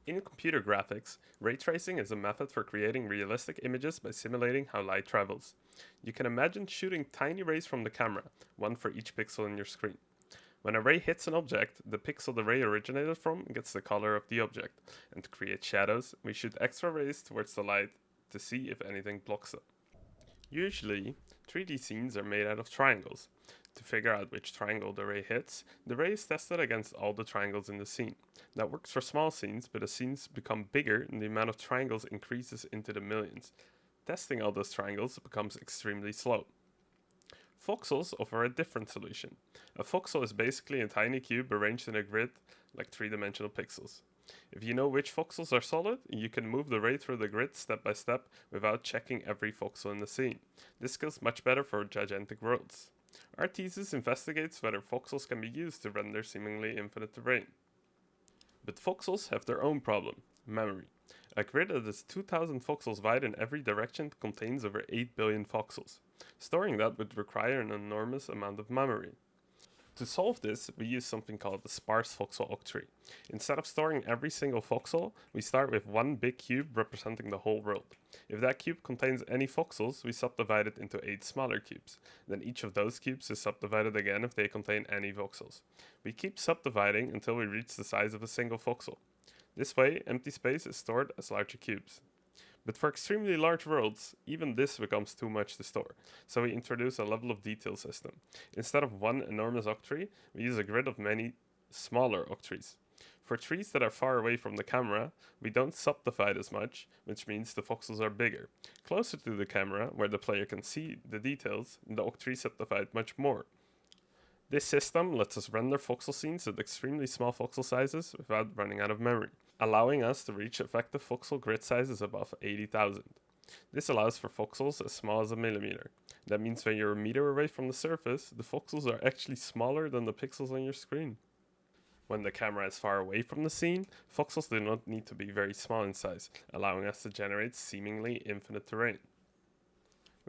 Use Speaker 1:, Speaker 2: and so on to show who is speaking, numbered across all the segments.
Speaker 1: In computer graphics, ray tracing is a method for creating realistic images by simulating how light travels. You can imagine shooting tiny rays from the camera, one for each pixel in your screen. When a ray hits an object, the pixel the ray originated from gets the color of the object, and to create shadows, we shoot extra rays towards the light to see if anything blocks them. Usually, 3D scenes are made out of triangles. To figure out which triangle the ray hits, the ray is tested against all the triangles in the scene. That works for small scenes, but as scenes become bigger, the amount of triangles increases into the millions. Testing all those triangles becomes extremely slow. Voxels offer a different solution. A voxel is basically a tiny cube arranged in a grid like three-dimensional pixels. If you know which voxels are solid, you can move the ray through the grid step by step without checking every voxel in the scene. This goes much better for gigantic worlds. Our thesis investigates whether voxels can be used to render seemingly infinite terrain. But voxels have their own problem: memory. A grid that is 2000 voxels wide in every direction contains over 8 billion voxels. Storing that would require an enormous amount of memory. To solve this, we use something called the sparse voxel octree. Instead of storing every single voxel, we start with one big cube representing the whole world. If that cube contains any voxels, we subdivide it into 8 smaller cubes. Then each of those cubes is subdivided again if they contain any voxels. We keep subdividing until we reach the size of a single voxel. This way, empty space is stored as larger cubes. But for extremely large worlds, even this becomes too much to store, so we introduce a level of detail system. Instead of one enormous octree, we use a grid of many smaller octrees. For trees that are far away from the camera, we don't subdivide as much, which means the voxels are bigger. Closer to the camera, where the player can see the details, the octrees subdivide much more. This system lets us render voxel scenes at extremely small voxel sizes without running out of memory, allowing us to reach effective voxel grid sizes above 80,000. This allows for voxels as small as a millimeter. That means when you're a meter away from the surface, the voxels are actually smaller than the pixels on your screen. When the camera is far away from the scene, voxels do not need to be very small in size, allowing us to generate seemingly infinite terrain.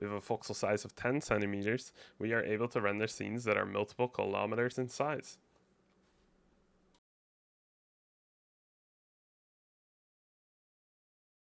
Speaker 1: With a voxel size of 10 centimeters, we are able to render scenes that are multiple kilometers in size.